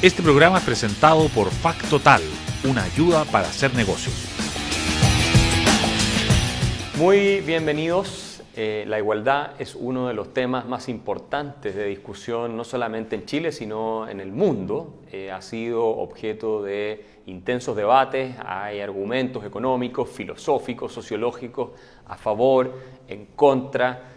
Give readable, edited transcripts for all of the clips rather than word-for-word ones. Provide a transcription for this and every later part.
Este programa es presentado por Factotal, una ayuda para hacer negocios. Muy bienvenidos. La igualdad es uno de los temas más importantes de discusión, no solamente en Chile, sino en el mundo. Ha sido objeto de intensos debates, hay argumentos económicos, filosóficos, sociológicos, a favor, en contra.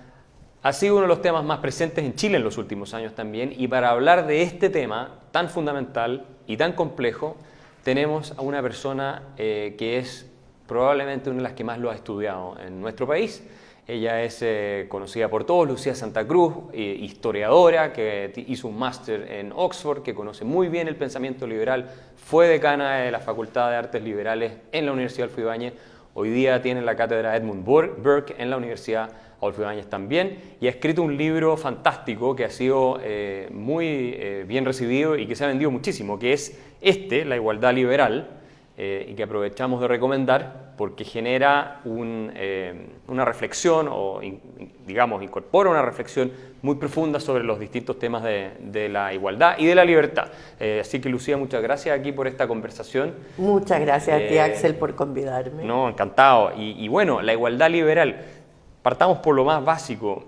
Ha sido uno de los temas más presentes en Chile en los últimos años también, y para hablar de este tema tan fundamental y tan complejo, tenemos a una persona que es probablemente una de las que más lo ha estudiado en nuestro país. Ella es conocida por todos, Lucía Santa Cruz, historiadora, que hizo un máster en Oxford, que conoce muy bien el pensamiento liberal, fue decana de la Facultad de Artes Liberales en la Universidad Adolfo Ibáñez, hoy día tiene la cátedra Edmund Burke en la Universidad Adolfo Ibáñez también, y ha escrito un libro fantástico que ha sido muy bien recibido y que se ha vendido muchísimo, que es La igualdad liberal, y que aprovechamos de recomendar porque genera una reflexión o, digamos, incorpora una reflexión muy profunda sobre los distintos temas de la igualdad y de la libertad. Así que, Lucía, muchas gracias aquí por esta conversación. Muchas gracias a ti, Axel, por convidarme. No, encantado. Y bueno, la igualdad liberal, partamos por lo más básico.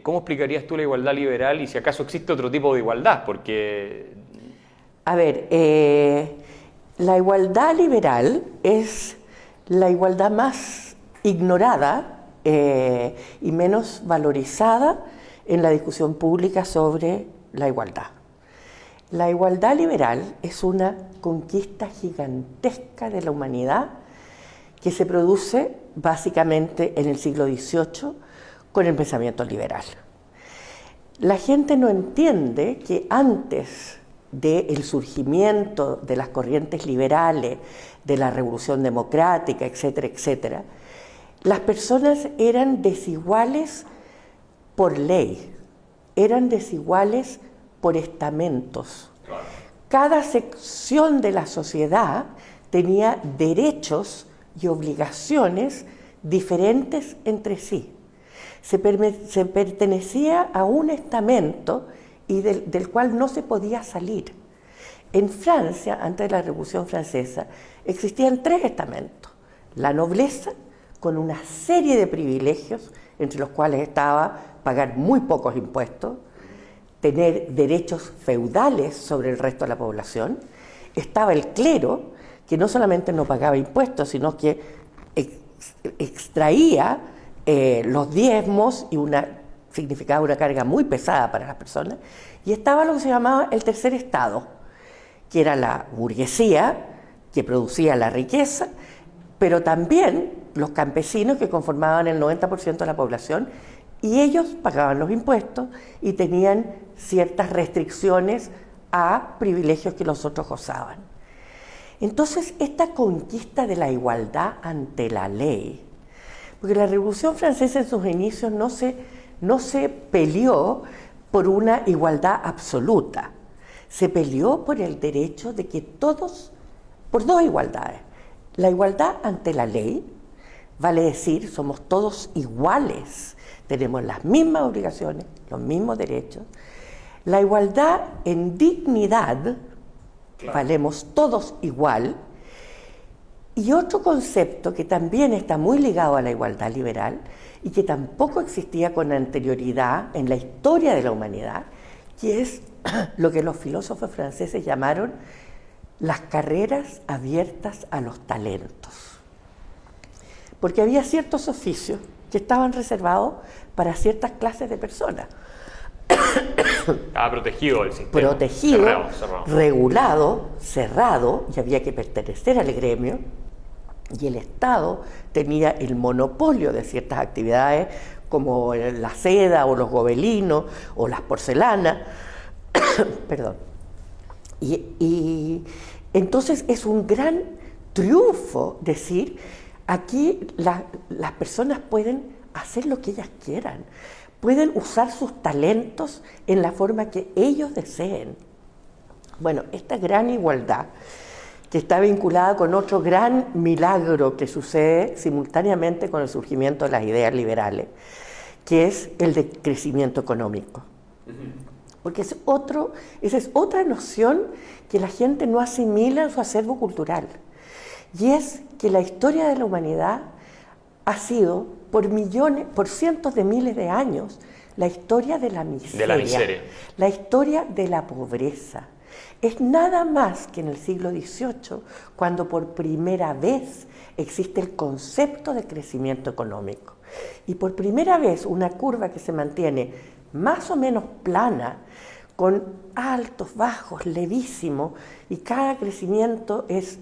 ¿Cómo explicarías tú la igualdad liberal y si acaso existe otro tipo de igualdad? Porque... A ver, la igualdad liberal es la igualdad más ignorada y menos valorizada en la discusión pública sobre la igualdad. La igualdad liberal es una conquista gigantesca de la humanidad que se produce básicamente en el siglo XVIII con el pensamiento liberal. La gente no entiende que antes del surgimiento de las corrientes liberales, de la revolución democrática, etcétera, etcétera, las personas eran desiguales por ley, eran desiguales por estamentos. Cada sección de la sociedad tenía derechos y obligaciones diferentes entre sí. Se pertenecía a un estamento y del cual no se podía salir. En Francia, antes de la Revolución Francesa, existían 3 estamentos. La nobleza, con una serie de privilegios, entre los cuales estaba pagar muy pocos impuestos, tener derechos feudales sobre el resto de la población. Estaba el clero, que no solamente no pagaba impuestos, sino que extraía los diezmos y significaba una carga muy pesada para las personas. Y estaba lo que se llamaba el tercer estado, que era la burguesía, que producía la riqueza, pero también los campesinos, que conformaban el 90% de la población, y ellos pagaban los impuestos y tenían ciertas restricciones a privilegios que los otros gozaban. Entonces, esta conquista de la igualdad ante la ley, porque la Revolución Francesa en sus inicios no se peleó por una igualdad absoluta, se peleó por el derecho de que todos, por 2 igualdades. La igualdad ante la ley, vale decir, somos todos iguales, tenemos las mismas obligaciones, los mismos derechos. La igualdad en dignidad, claro, valemos todos igual. Y otro concepto que también está muy ligado a la igualdad liberal y que tampoco existía con anterioridad en la historia de la humanidad, que es lo que los filósofos franceses llamaron las carreras abiertas a los talentos. Porque había ciertos oficios que estaban reservados para ciertas clases de personas. Estaba protegido el sistema. Protegido, cerrado. Regulado, cerrado, y había que pertenecer al gremio. Y el Estado tenía el monopolio de ciertas actividades como la seda o los gobelinos o las porcelanas. Perdón. Y entonces es un gran triunfo decir, aquí las personas pueden hacer lo que ellas quieran, pueden usar sus talentos en la forma que ellos deseen. Bueno, esta gran igualdad, que está vinculada con otro gran milagro que sucede simultáneamente con el surgimiento de las ideas liberales, que es el de crecimiento económico. porque esa es otra noción que la gente no asimila en su acervo cultural. Y es que la historia de la humanidad ha sido, por cientos de miles de años, la historia de la miseria, la historia de la pobreza. Es nada más que en el siglo XVIII cuando por primera vez existe el concepto de crecimiento económico. Y por primera vez una curva que se mantiene más o menos plana, con altos, bajos, levísimos, y cada crecimiento es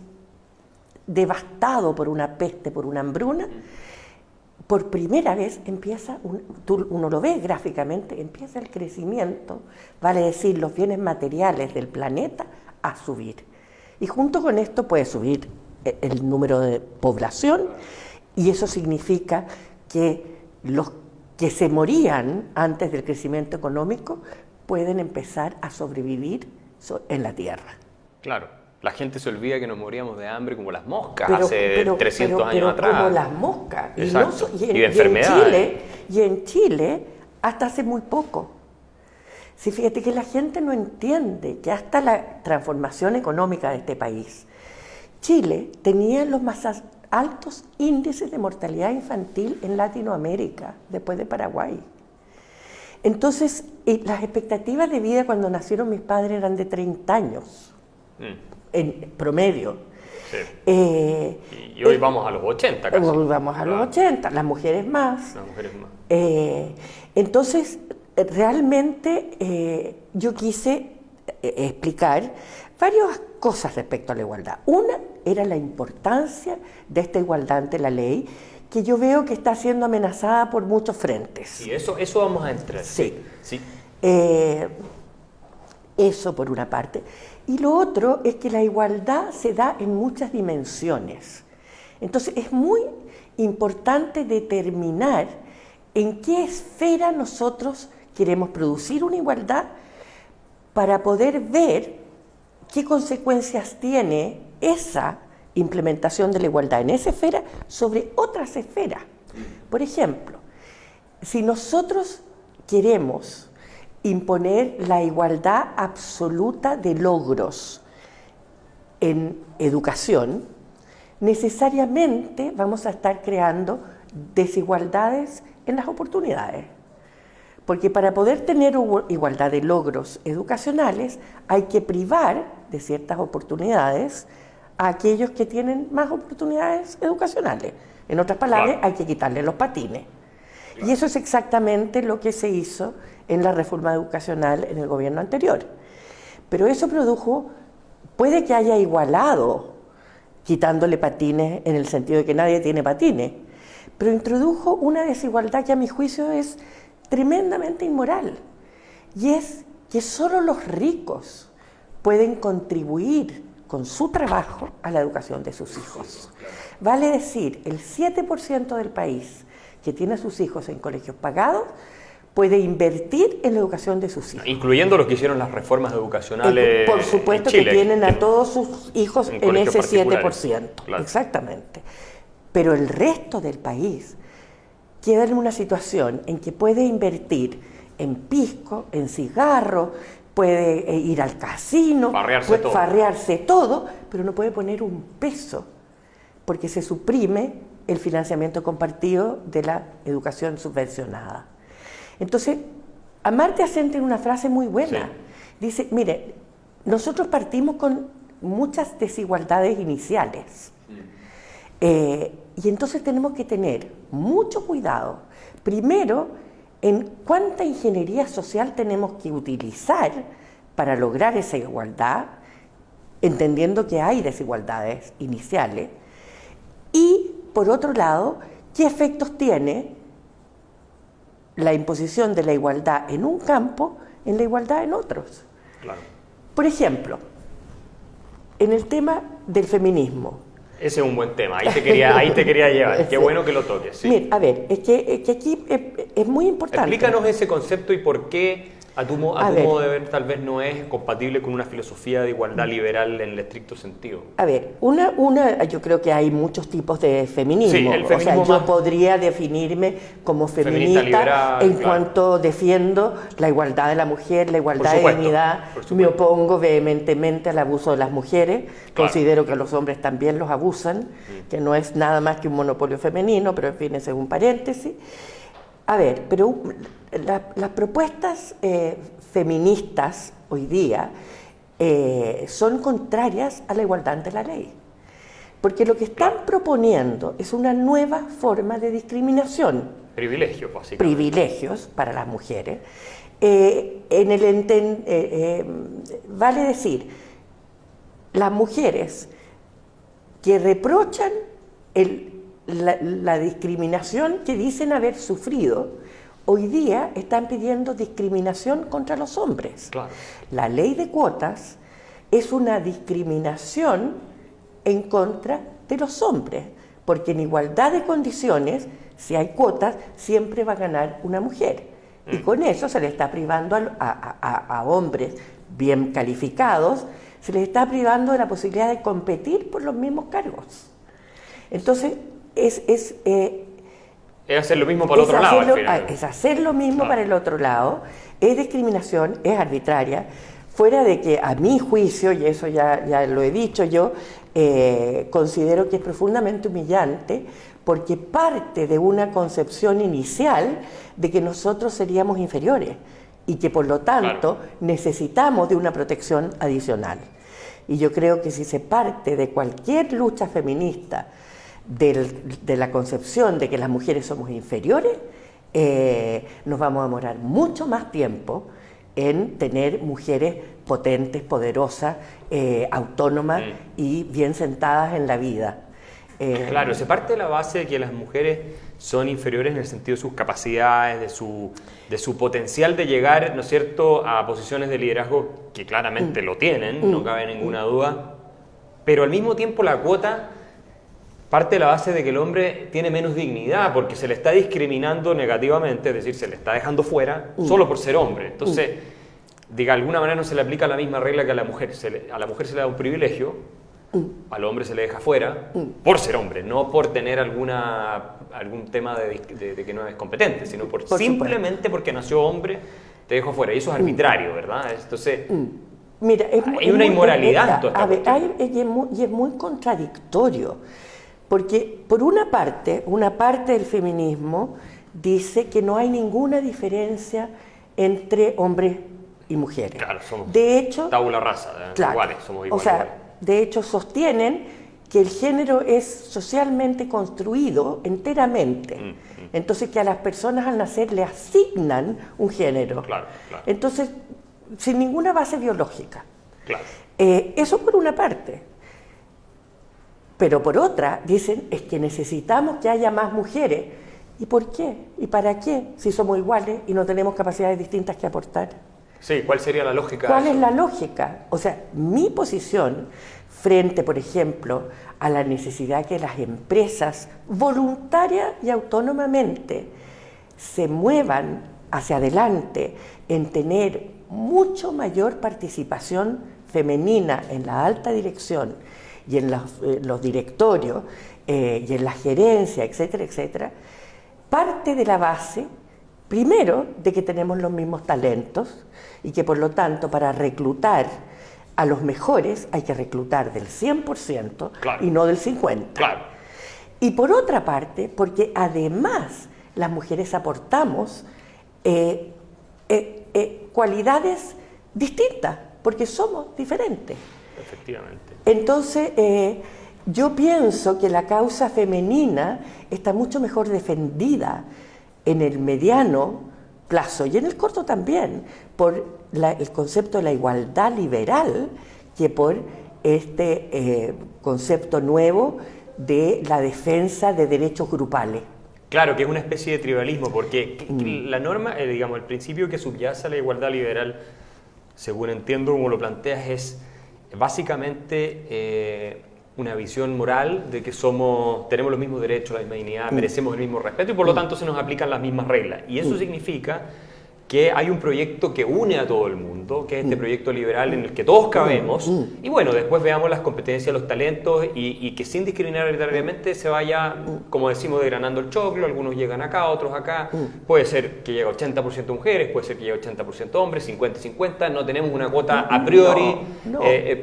devastado por una peste, por una hambruna. Por primera vez empieza, uno lo ve gráficamente, empieza el crecimiento, vale decir, los bienes materiales del planeta a subir. Y junto con esto puede subir el número de población, y eso significa que los que se morían antes del crecimiento económico pueden empezar a sobrevivir en la Tierra. Claro. La gente se olvida que nos moríamos de hambre como las moscas hace 300 años atrás. Como las moscas. Exacto. Y de enfermedades. Y en Chile, hasta hace muy poco. Sí, fíjate que la gente no entiende que hasta la transformación económica de este país, Chile tenía los más altos índices de mortalidad infantil en Latinoamérica, después de Paraguay. Entonces, las expectativas de vida cuando nacieron mis padres eran de 30 años. En promedio. Sí. Y hoy vamos a los 80 casi. Hoy vamos a los 80, las mujeres más. Las mujeres más. Entonces, realmente yo quise explicar varias cosas respecto a la igualdad. Una era la importancia de esta igualdad ante la ley, que yo veo que está siendo amenazada por muchos frentes. Y eso vamos a entrar. Sí. Sí. Eso por una parte. Y lo otro es que la igualdad se da en muchas dimensiones. Entonces es muy importante determinar en qué esfera nosotros queremos producir una igualdad para poder ver qué consecuencias tiene esa implementación de la igualdad en esa esfera sobre otras esferas. Por ejemplo, si nosotros queremos imponer la igualdad absoluta de logros en educación, necesariamente vamos a estar creando desigualdades en las oportunidades. Porque para poder tener igualdad de logros educacionales hay que privar de ciertas oportunidades a aquellos que tienen más oportunidades educacionales. En otras palabras, hay que quitarle los patines. Y eso es exactamente lo que se hizo en la reforma educacional en el gobierno anterior. Pero eso puede que haya igualado, quitándole patines en el sentido de que nadie tiene patines, pero introdujo una desigualdad que a mi juicio es tremendamente inmoral, y es que solo los ricos pueden contribuir con su trabajo a la educación de sus hijos. Vale decir, el 7% del país que tiene a sus hijos en colegios pagados puede invertir en la educación de sus hijos. Incluyendo los que hicieron las reformas educacionales por supuesto en Chile, que tienen a todos sus hijos en ese 7%. Claro. Exactamente. Pero el resto del país queda en una situación en que puede invertir en pisco, en cigarro, puede ir al casino, farrearse todo, pero no puede poner un peso, porque se suprime el financiamiento compartido de la educación subvencionada. Entonces, Amartya Sen tiene una frase muy buena. Sí. Dice, mire, nosotros partimos con muchas desigualdades iniciales. Y entonces tenemos que tener mucho cuidado, primero, en cuánta ingeniería social tenemos que utilizar para lograr esa igualdad, entendiendo que hay desigualdades iniciales, y por otro lado, qué efectos tiene la imposición de la igualdad en un campo en la igualdad en otros. Claro. Por ejemplo, en el tema del feminismo. Ese es un buen tema, ahí te quería llevar, qué bueno que lo toques. Sí. Mira, a ver, es que aquí es muy importante. Explícanos ese concepto y por qué A tu modo de ver, tal vez no es compatible con una filosofía de igualdad liberal en el estricto sentido. A ver, yo creo que hay muchos tipos de feminismo. Sí, el feminismo yo podría definirme como feminista liberal, en cuanto defiendo la igualdad de la mujer, la igualdad de dignidad. Me opongo vehementemente al abuso de las mujeres. Considero que los hombres también los abusan, que no es nada más que un monopolio femenino, pero en fin, ese es un paréntesis. A ver, pero las propuestas feministas hoy día son contrarias a la igualdad ante la ley. Porque lo que están proponiendo es una nueva forma de discriminación. Privilegios, básicamente. Privilegios para las mujeres. Vale decir, las mujeres que reprochan la discriminación que dicen haber sufrido, hoy día están pidiendo discriminación contra los hombres. Claro. La ley de cuotas es una discriminación en contra de los hombres, porque en igualdad de condiciones, si hay cuotas, siempre va a ganar una mujer. Y con eso se le está privando a hombres bien calificados, se les está privando de la posibilidad de competir por los mismos cargos. Entonces, es hacer lo mismo para el otro lado. Es hacer lo mismo para el otro lado, es discriminación, es arbitraria, fuera de que a mi juicio, y eso ya lo he dicho yo, considero que es profundamente humillante, porque parte de una concepción inicial de que nosotros seríamos inferiores y que por lo tanto necesitamos de una protección adicional. Y yo creo que si se parte de cualquier lucha feminista de la concepción de que las mujeres somos inferiores, nos vamos a demorar mucho más tiempo en tener mujeres potentes, poderosas, autónomas y bien sentadas en la vida. Claro, se parte de la base de que las mujeres son inferiores en el sentido de sus capacidades, de su potencial de llegar, ¿no es cierto?, a posiciones de liderazgo que claramente lo tienen, no cabe ninguna duda, pero al mismo tiempo la cuota parte de la base de que el hombre tiene menos dignidad porque se le está discriminando negativamente, es decir, se le está dejando fuera solo por ser hombre. Entonces, de alguna manera no se le aplica la misma regla que a la mujer. A la mujer se le da un privilegio, al hombre se le deja fuera por ser hombre, no por tener algún tema de que no es competente, sino simplemente porque nació hombre, te dejo fuera. Y eso es arbitrario, ¿verdad? Entonces, mira, hay una inmoralidad en toda esta cuestión. Y es muy contradictorio. Porque, por una parte del feminismo dice que no hay ninguna diferencia entre hombres y mujeres. Claro, somos de hecho, tabula rasa, iguales, somos iguales. O sea, de hecho sostienen que el género es socialmente construido enteramente. Entonces, que a las personas al nacer le asignan un género. Claro. Entonces, sin ninguna base biológica. Claro. Eso por una parte. Pero por otra, dicen, es que necesitamos que haya más mujeres. ¿Y por qué? ¿Y para qué? Si somos iguales y no tenemos capacidades distintas que aportar. Sí, ¿cuál sería la lógica? ¿Cuál es la lógica? O sea, mi posición frente, por ejemplo, a la necesidad que las empresas voluntaria y autónomamente se muevan hacia adelante en tener mucho mayor participación femenina en la alta dirección y en los directorios y en la gerencia, etcétera, etcétera, parte de la base, primero, de que tenemos los mismos talentos y que por lo tanto para reclutar a los mejores hay que reclutar del 100% y no del 50%. Claro. Y por otra parte, porque además las mujeres aportamos cualidades distintas, porque somos diferentes. Efectivamente. Entonces, yo pienso que la causa femenina está mucho mejor defendida en el mediano plazo y en el corto también por el concepto de la igualdad liberal que por este concepto nuevo de la defensa de derechos grupales. Claro, que es una especie de tribalismo, porque la norma, digamos, el principio que subyace a la igualdad liberal, según entiendo como lo planteas, es básicamente una visión moral de que tenemos los mismos derechos, la misma dignidad, merecemos el mismo respeto y por lo tanto se nos aplican las mismas reglas. Y eso significa que hay un proyecto que une a todo el mundo, que es este proyecto liberal en el que todos cabemos, y bueno, después veamos las competencias, los talentos, y que sin discriminar arbitrariamente se vaya, como decimos, degranando el choclo, algunos llegan acá, otros acá, puede ser que llegue 80% mujeres, puede ser que llegue 80% hombres, 50-50, no tenemos una cuota a priori,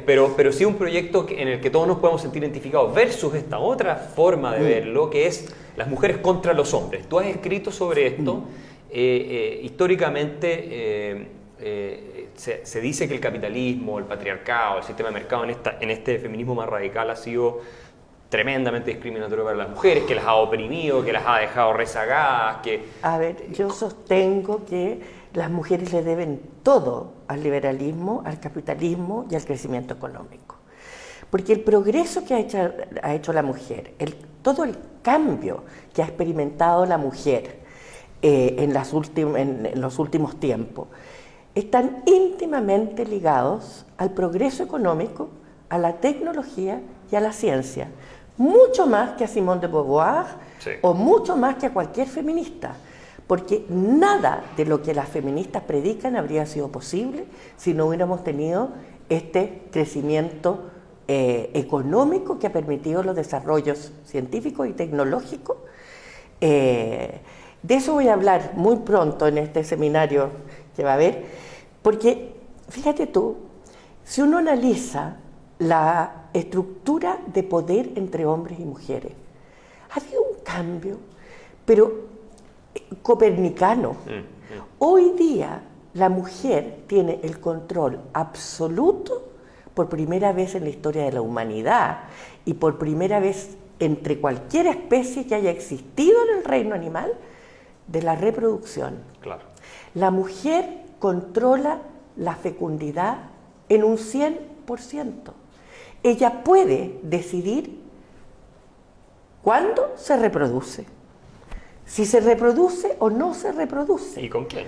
pero sí un proyecto en el que todos nos podemos sentir identificados, versus esta otra forma de verlo, que es las mujeres contra los hombres. Tú has escrito sobre esto. Históricamente se dice que el capitalismo, el patriarcado, el sistema de mercado en este feminismo más radical ha sido tremendamente discriminatorio para las mujeres, que las ha oprimido, que las ha dejado rezagadas. A ver, yo sostengo que las mujeres le deben todo al liberalismo, al capitalismo y al crecimiento económico. Porque el progreso que ha hecho la mujer, todo el cambio que ha experimentado la mujer en los últimos tiempos, están íntimamente ligados al progreso económico, a la tecnología y a la ciencia, mucho más que a Simone de Beauvoir, sí, o mucho más que a cualquier feminista, porque nada de lo que las feministas predican habría sido posible si no hubiéramos tenido este crecimiento económico que ha permitido los desarrollos científicos y tecnológicos. De eso voy a hablar muy pronto en este seminario que va a haber, porque fíjate tú, si uno analiza la estructura de poder entre hombres y mujeres, ha habido un cambio, pero copernicano. Hoy día la mujer tiene el control absoluto, por primera vez en la historia de la humanidad y por primera vez entre cualquier especie que haya existido en el reino animal, de la reproducción. Claro. La mujer controla la fecundidad en un 100%. Ella puede decidir cuándo se reproduce, si se reproduce o no se reproduce. ¿Y con quién?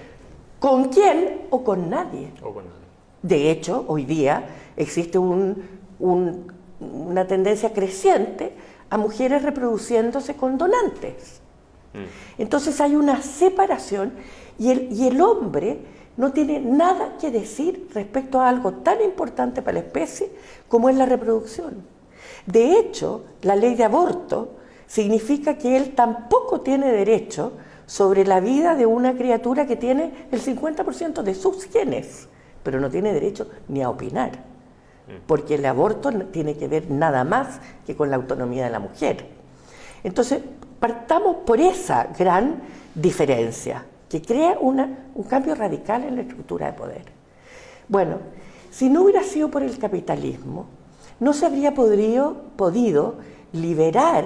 ¿Con quién o con nadie? O con nadie. De hecho, hoy día existe una tendencia creciente a mujeres reproduciéndose con donantes. Entonces hay una separación y el hombre no tiene nada que decir respecto a algo tan importante para la especie como es la reproducción. De hecho, la ley de aborto significa que él tampoco tiene derecho sobre la vida de una criatura que tiene el 50% de sus genes, pero no tiene derecho ni a opinar, porque el aborto no tiene que ver nada más que con la autonomía de la mujer. Entonces, partamos por esa gran diferencia, que crea un cambio radical en la estructura de poder. Bueno, si no hubiera sido por el capitalismo, no se habría podido liberar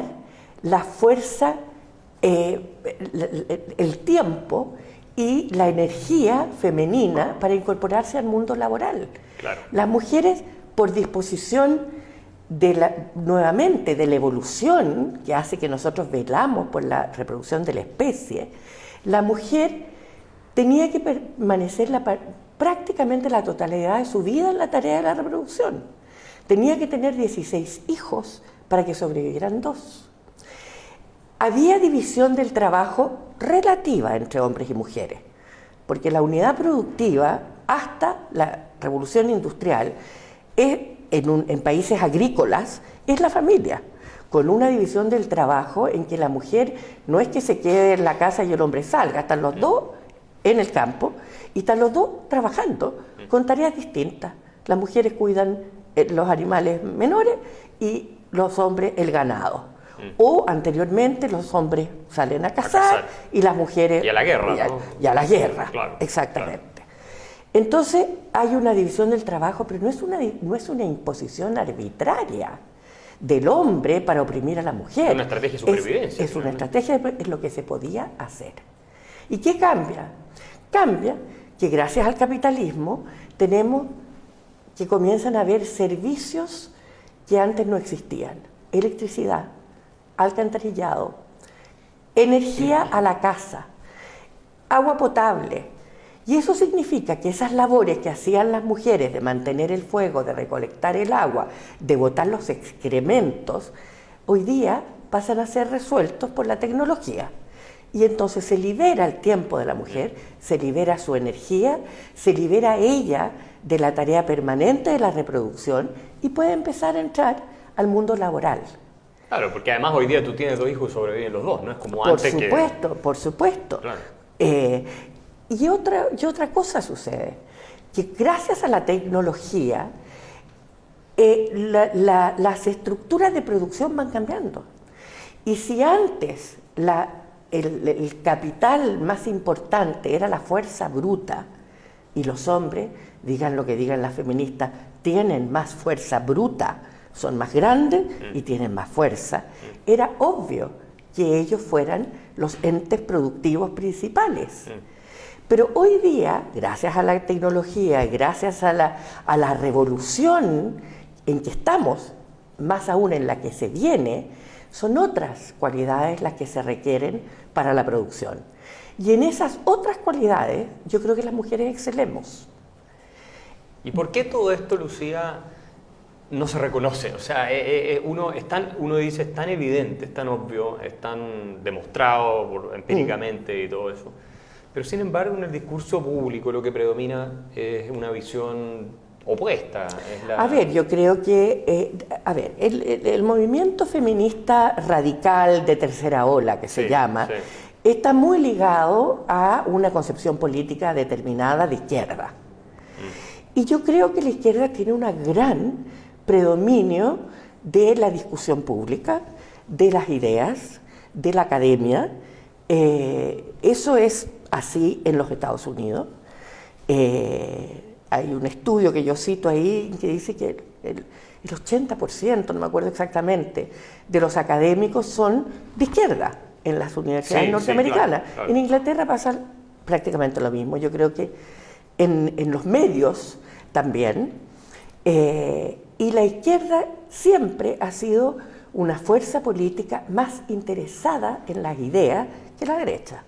la fuerza, el tiempo y la energía femenina para incorporarse al mundo laboral. Claro. Las mujeres, por disposición nuevamente de la evolución que hace que nosotros velamos por la reproducción de la especie, la mujer tenía que permanecer prácticamente la totalidad de su vida en la tarea de la reproducción. Tenía que tener 16 hijos para que sobrevivieran 2. Había división del trabajo relativa entre hombres y mujeres, porque la unidad productiva hasta la revolución industrial en países agrícolas es la familia, con una división del trabajo en que la mujer no es que se quede en la casa y el hombre salga, están los dos en el campo y están los dos trabajando con tareas distintas. Las mujeres cuidan los animales menores y los hombres el ganado. O anteriormente los hombres salen a cazar y las mujeres... Y a la guerra, ¿no? Y a la guerra, claro, exactamente. Claro. Entonces hay una división del trabajo, pero no es una imposición arbitraria del hombre para oprimir a la mujer. Es una estrategia de supervivencia. Es una estrategia, es lo que se podía hacer. ¿Y qué cambia? Cambia que gracias al capitalismo tenemos que comienzan a haber servicios que antes no existían. Electricidad, alcantarillado, energía a la casa, agua potable. Y eso significa que esas labores que hacían las mujeres de mantener el fuego, de recolectar el agua, de botar los excrementos, hoy día pasan a ser resueltos por la tecnología. Y entonces se libera el tiempo de la mujer, se libera su energía, se libera ella de la tarea permanente de la reproducción y puede empezar a entrar al mundo laboral. Claro, porque además hoy día tú tienes 2 hijos y sobreviven los 2, no es como Por antes supuesto, que... por supuesto. Claro. Y otra cosa sucede, que gracias a la tecnología, las estructuras de producción van cambiando. Y si antes el capital más importante era la fuerza bruta, y los hombres, digan lo que digan las feministas, tienen más fuerza bruta, son más grandes y tienen más fuerza, era obvio que ellos fueran los entes productivos principales. Pero hoy día, gracias a la tecnología, gracias a la revolución en que estamos, más aún en la que se viene, son otras cualidades las que se requieren para la producción. Y en esas otras cualidades, yo creo que las mujeres excelemos. ¿Y por qué todo esto, Lucía, no se reconoce? O sea, uno dice, es tan evidente, es tan obvio, es tan demostrado empíricamente y todo eso. Pero sin embargo, en el discurso público lo que predomina es una visión opuesta. A ver, yo creo que el movimiento feminista radical de tercera ola, que se llama, está muy ligado a una concepción política determinada de izquierda. Y yo creo que la izquierda tiene un gran predominio de la discusión pública, de las ideas, de la academia. Eso es así en los Estados Unidos. Hay un estudio que yo cito ahí que dice que el 80%, no me acuerdo exactamente, de los académicos son de izquierda en las universidades norteamericanas. Claro. En Inglaterra pasa prácticamente lo mismo. Yo creo que en los medios también. Y la izquierda siempre ha sido una fuerza política más interesada en las ideas que la derecha.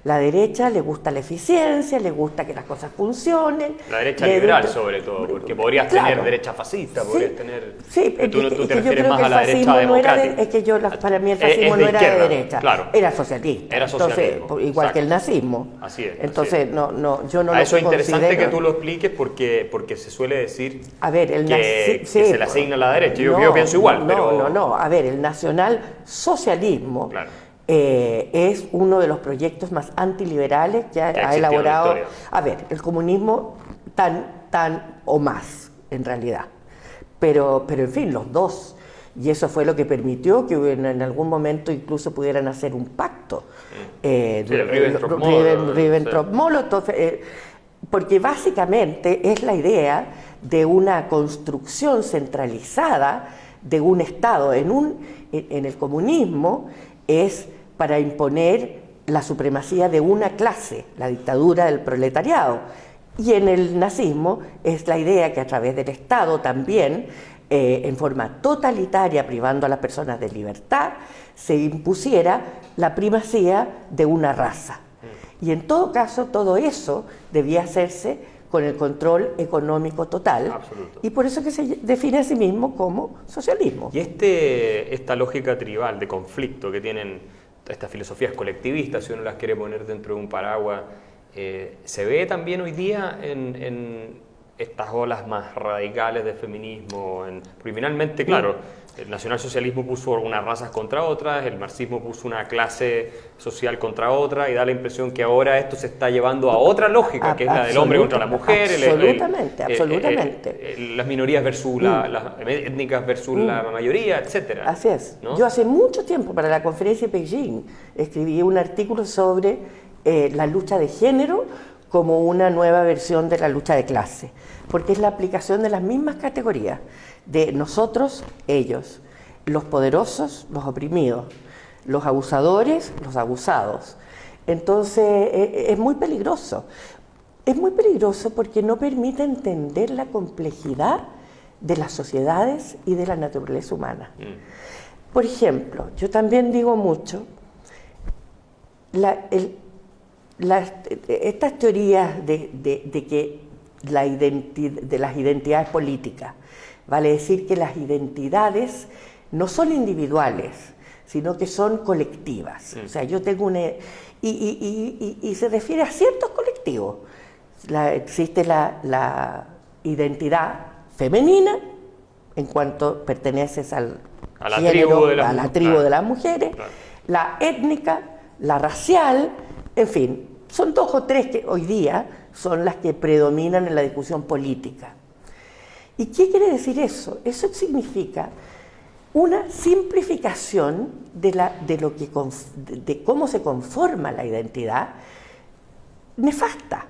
La derecha le gusta la eficiencia, le gusta que las cosas funcionen. La derecha liberal sobre todo, porque podrías tener derecha fascista, podrías tener... Sí, tú te refieres más a la derecha democrática. Para mí el fascismo no era de derecha, claro. Era socialista. Era socialismo. Entonces, igual que el nazismo. Así es. Entonces, yo no lo eso es interesante considero... que tú lo expliques porque se suele decir a ver, que se le asigna a la derecha. Yo pienso igual, pero... No. A ver, el nacionalsocialismo... Claro. Es uno de los proyectos más antiliberales que ha elaborado. A ver, el comunismo tan o más, en realidad. Pero en fin, los dos. Y eso fue lo que permitió que en algún momento incluso pudieran hacer un pacto. Ribbentrop-Molotov, porque básicamente es la idea de una construcción centralizada de un Estado. En el comunismo es para imponer la supremacía de una clase, la dictadura del proletariado. Y en el nazismo es la idea que a través del Estado también, en forma totalitaria, privando a las personas de libertad, se impusiera la primacía de una raza. Y en todo caso, todo eso debía hacerse con el control económico total. Absoluto. Y por eso que se define a sí mismo como socialismo. Y esta lógica tribal de conflicto que tienen estas filosofías colectivistas, si uno las quiere poner dentro de un paraguas, se ve también hoy día en estas olas más radicales de feminismo. Porque finalmente, claro, el nacionalsocialismo puso unas razas contra otras, el marxismo puso una clase social contra otra, y da la impresión que ahora esto se está llevando a otra lógica, que es la del hombre contra la mujer. Absolutamente. Las minorías versus las étnicas versus la mayoría, etcétera. Así es. ¿No? Yo hace mucho tiempo, para la conferencia de Beijing, escribí un artículo sobre la lucha de género como una nueva versión de la lucha de clase, porque es la aplicación de las mismas categorías, de nosotros, ellos, los poderosos, los oprimidos, los abusadores, los abusados. Entonces es muy peligroso. Es muy peligroso porque no permite entender la complejidad de las sociedades y de la naturaleza humana. Por ejemplo, yo también digo mucho, estas teorías de que de las identidades políticas, vale decir que las identidades no son individuales, sino que son colectivas. O sea, yo tengo una... Y se refiere a ciertos colectivos. Existe la identidad femenina, en cuanto perteneces a la tribu de las mujeres, claro. La étnica, la racial, en fin, son 2 o 3 que hoy día son las que predominan en la discusión política. ¿Y qué quiere decir eso? Eso significa una simplificación de cómo se conforma la identidad nefasta,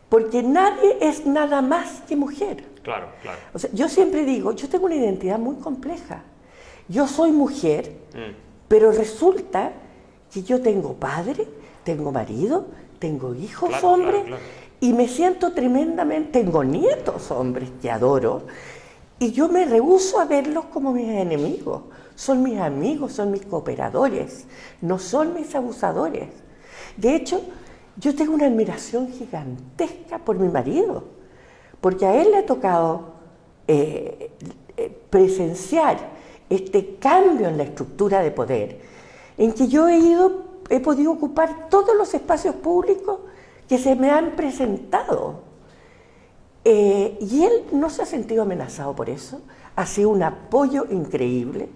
porque nadie es nada más que mujer. Claro, claro. O sea, yo siempre digo, yo tengo una identidad muy compleja. Yo soy mujer, pero resulta que yo tengo padre, tengo marido, tengo hijos hombres, y me siento tremendamente, tengo nietos hombres que adoro, y yo me rehúso a verlos como mis enemigos. Son mis amigos, son mis cooperadores, no son mis abusadores. De hecho, yo tengo una admiración gigantesca por mi marido, porque a él le ha tocado presenciar este cambio en la estructura de poder, en que yo he podido ocupar todos los espacios públicos que se me han presentado. Y él no se ha sentido amenazado por eso, ha sido un apoyo increíble,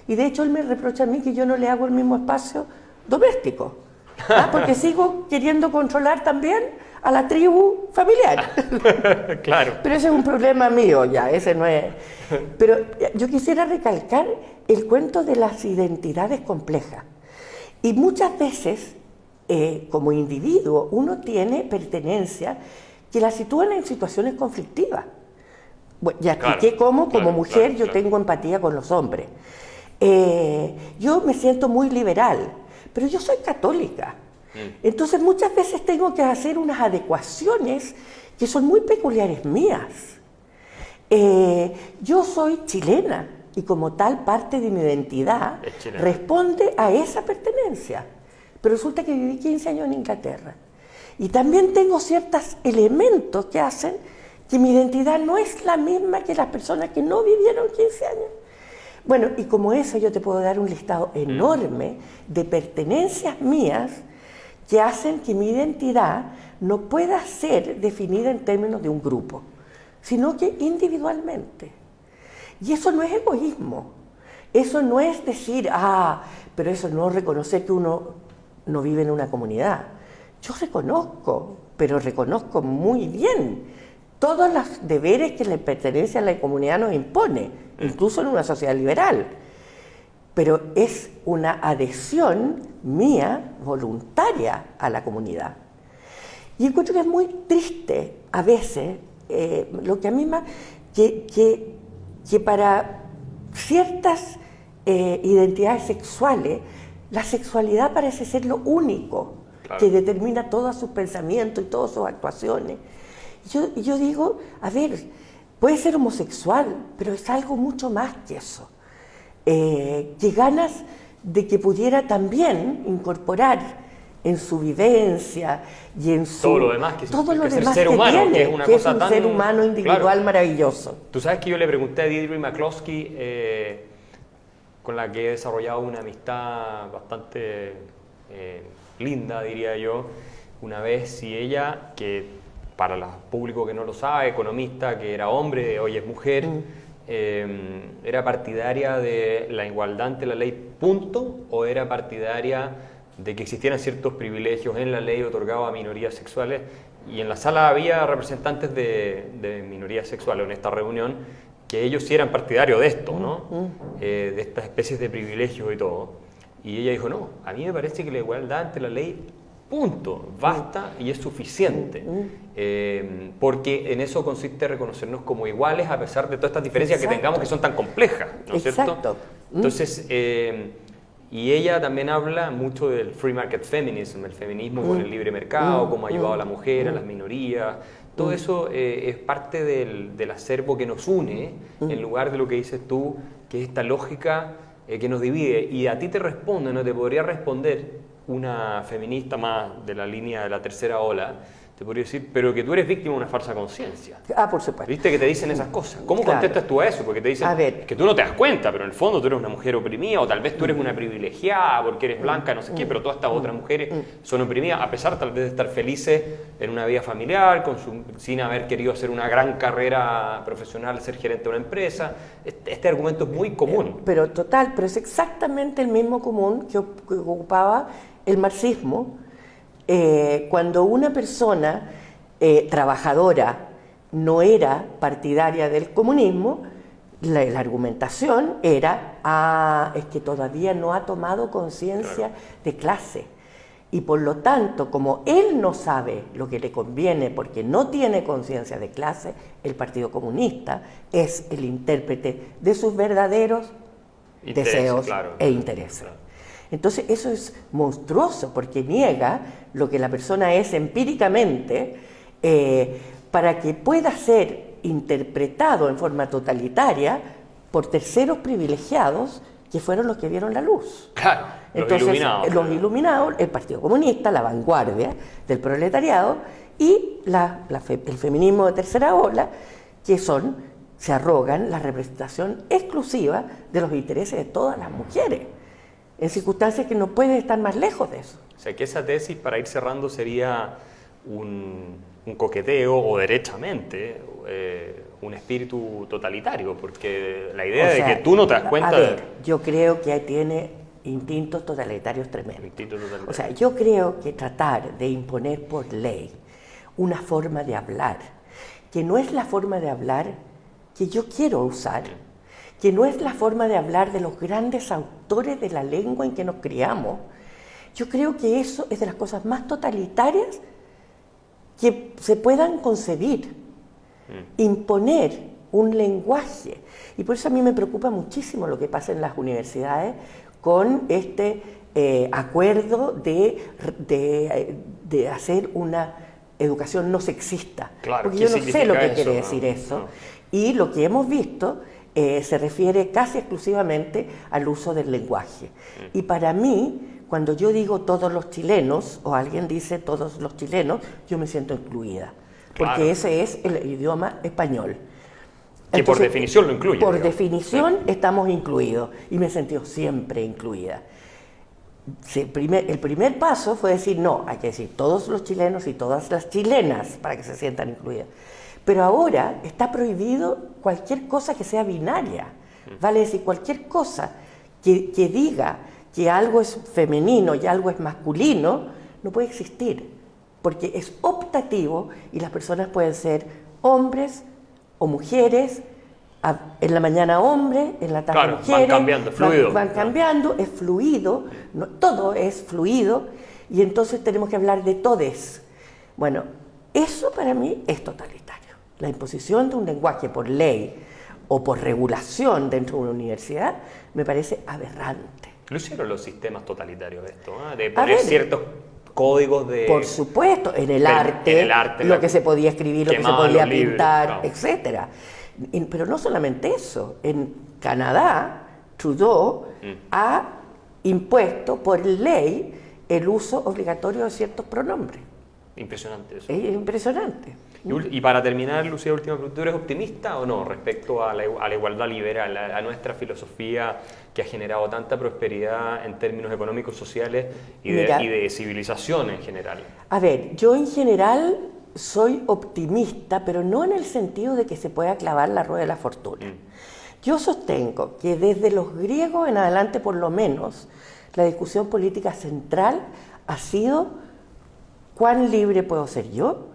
y de hecho él me reprocha a mí que yo no le hago el mismo espacio doméstico, porque sigo queriendo controlar también a la tribu familiar. Claro. Pero ese es un problema mío ya, ese no es... Pero yo quisiera recalcar el cuento de las identidades complejas. Y muchas veces, como individuo, uno tiene pertenencia que la sitúan en situaciones conflictivas. Bueno, ya expliqué cómo, como mujer, yo tengo empatía con los hombres. Yo me siento muy liberal, pero yo soy católica. Entonces muchas veces tengo que hacer unas adecuaciones que son muy peculiares mías. Yo soy chilena y como tal parte de mi identidad responde a esa pertenencia. Pero resulta que viví 15 años en Inglaterra. Y también tengo ciertos elementos que hacen que mi identidad no es la misma que las personas que no vivieron 15 años. Bueno, y como eso yo te puedo dar un listado enorme de pertenencias mías que hacen que mi identidad no pueda ser definida en términos de un grupo, sino que individualmente. Y eso no es egoísmo, eso no es decir, pero eso no es reconocer que uno no vive en una comunidad. Yo reconozco, pero reconozco muy bien todos los deberes que la pertenencia a la comunidad nos impone, incluso en una sociedad liberal. Pero es una adhesión mía, voluntaria, a la comunidad. Y encuentro que es muy triste, a veces, lo que a mí me... que para ciertas identidades sexuales, la sexualidad parece ser lo único que determina todos sus pensamientos y todas sus actuaciones. Y yo digo, a ver, puede ser homosexual, pero es algo mucho más que eso. Que ganas de que pudiera también incorporar en su vivencia y en su... todo lo demás que ser humano, tiene, que es un ser humano individual maravilloso. Tú sabes que yo le pregunté a Deirdre McCloskey, con la que he desarrollado una amistad bastante linda, diría yo, una vez, si ella, que para el público que no lo sabe, economista, que era hombre, hoy es mujer, ¿era partidaria de la igualdad ante la ley, punto, o era partidaria de que existieran ciertos privilegios en la ley otorgados a minorías sexuales? Y en la sala había representantes de minorías sexuales en esta reunión, que ellos sí eran partidarios de esto, ¿no? De estas especies de privilegios y todo. Y ella dijo, no, a mí me parece que la igualdad ante la ley, punto, basta y es suficiente. Porque en eso consiste reconocernos como iguales a pesar de todas estas diferencias que tengamos que son tan complejas, ¿no es cierto? Entonces, y ella también habla mucho del free market feminism, el feminismo con el libre mercado, cómo ha ayudado a la mujer, a las minorías. Todo eso es parte del acervo que nos une, en lugar de lo que dices tú, que es esta lógica que nos divide. Y a ti te responde, no te podría responder una feminista más de la línea de la tercera ola, te podría decir, pero que tú eres víctima de una falsa conciencia. Ah, por supuesto. ¿Viste que te dicen esas cosas? ¿Cómo Claro. contestas tú a eso? Porque te dicen A ver. que tú no te das cuenta, pero en el fondo tú eres una mujer oprimida, o tal vez tú eres una privilegiada porque eres blanca, no sé qué, pero todas estas otras mujeres son oprimidas, a pesar tal vez de estar felices en una vida familiar, sin haber querido hacer una gran carrera profesional, ser gerente de una empresa. Este argumento es muy común. Pero es exactamente el mismo común que ocupaba el marxismo. Cuando una persona trabajadora no era partidaria del comunismo, la argumentación era, es que todavía no ha tomado conciencia de clase. Y por lo tanto, como él no sabe lo que le conviene porque no tiene conciencia de clase, el Partido Comunista es el intérprete de sus verdaderos deseos e intereses. Claro. Entonces eso es monstruoso porque niega lo que la persona es empíricamente para que pueda ser interpretado en forma totalitaria por terceros privilegiados que fueron los que vieron la luz. Claro, entonces, los iluminados, el Partido Comunista, la vanguardia del proletariado y el feminismo de tercera ola, que se arrogan la representación exclusiva de los intereses de todas las mujeres, en circunstancias que no pueden estar más lejos de eso. O sea, que esa tesis, para ir cerrando, sería un coqueteo o derechamente un espíritu totalitario, porque la idea de que tú no te das cuenta... yo creo que tiene instintos totalitarios tremendos. Totalitarios. O sea, yo creo que tratar de imponer por ley una forma de hablar, que no es la forma de hablar que yo quiero usar, que no es la forma de hablar de los grandes autores de la lengua en que nos criamos, yo creo que eso es de las cosas más totalitarias que se puedan concebir. Imponer un lenguaje. Y por eso a mí me preocupa muchísimo lo que pasa en las universidades con este acuerdo de hacer una educación no sexista. Claro, porque yo no sé lo que quiere decir eso. No. Y lo que hemos visto se refiere casi exclusivamente al uso del lenguaje. Y para mí, cuando yo digo todos los chilenos, o alguien dice todos los chilenos, yo me siento incluida. Porque claro. Ese es el idioma español. Que por definición lo incluye. Por definición estamos incluidos, y me he sentido siempre incluida. El primer paso fue decir, no, hay que decir todos los chilenos y todas las chilenas para que se sientan incluidas. Pero ahora está prohibido cualquier cosa que sea binaria. Vale decir, cualquier cosa que diga que algo es femenino y algo es masculino, no puede existir. Porque es optativo y las personas pueden ser hombres o mujeres, en la mañana hombres, en la tarde mujeres. Van cambiando, fluido. Van cambiando, es fluido, todo es fluido, y entonces tenemos que hablar de todes. Bueno, eso para mí es totalitario. La imposición de un lenguaje por ley o por regulación dentro de una universidad me parece aberrante. Lo hicieron los sistemas totalitarios esto, de poner ciertos códigos de... Por supuesto, en el arte, lo que se podía escribir, lo que se podía pintar, etcétera. Pero no solamente eso. En Canadá, Trudeau ha impuesto por ley el uso obligatorio de ciertos pronombres. Impresionante eso. Es impresionante. Y para terminar, Lucía, última pregunta, ¿tú eres optimista o no respecto a la igualdad liberal, a nuestra filosofía que ha generado tanta prosperidad en términos económicos, sociales y de civilización en general? A ver, yo en general soy optimista, pero no en el sentido de que se pueda clavar la rueda de la fortuna. Yo sostengo que desde los griegos en adelante, por lo menos, la discusión política central ha sido ¿cuán libre puedo ser yo?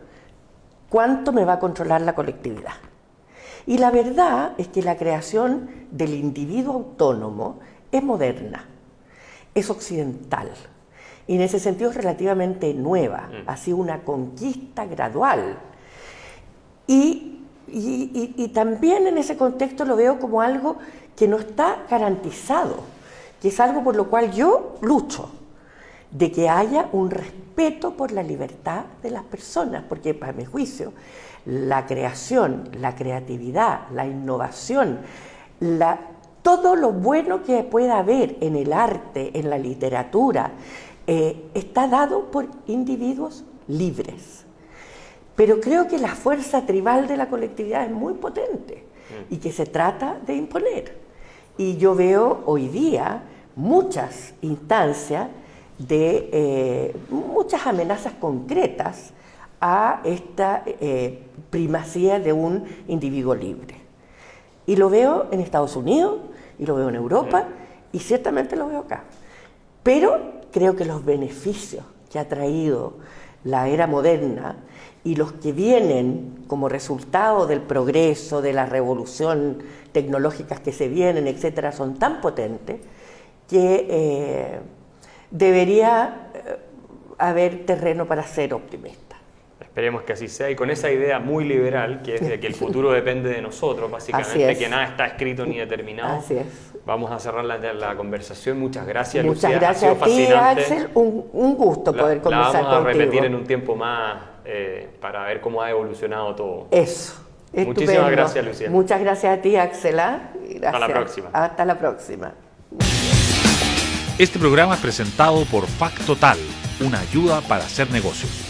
¿Cuánto me va a controlar la colectividad? Y la verdad es que la creación del individuo autónomo es moderna, es occidental, y en ese sentido es relativamente nueva, ha sido una conquista gradual. Y también en ese contexto lo veo como algo que no está garantizado, que es algo por lo cual yo lucho, de que haya un respeto por la libertad de las personas, porque para mi juicio la creación, la creatividad, la innovación, todo lo bueno que pueda haber en el arte, en la literatura, está dado por individuos libres. pero creo que la fuerza tribal de la colectividad es muy potente y que se trata de imponer. Y yo veo hoy día muchas instancias de muchas amenazas concretas a esta primacía de un individuo libre. Y lo veo en Estados Unidos, y lo veo en Europa, y ciertamente lo veo acá. Pero creo que los beneficios que ha traído la era moderna y los que vienen como resultado del progreso, de la revolución tecnológicas que se vienen, etcétera, son tan potentes que debería haber terreno para ser optimista. Esperemos que así sea, y con esa idea muy liberal, que es de que el futuro depende de nosotros, básicamente, que nada está escrito ni determinado. Así es. Vamos a cerrar la conversación. Muchas gracias, Muchas Lucía. gracias a ti, fascinante. Axel. Un gusto poder conversar contigo. La vamos a repetir en un tiempo más para ver cómo ha evolucionado todo. Eso. Estupendo. Muchísimas gracias, Lucía. Muchas gracias a ti, Axel. Gracias. Hasta la próxima. Hasta la próxima. Este programa es presentado por Factotal, una ayuda para hacer negocios.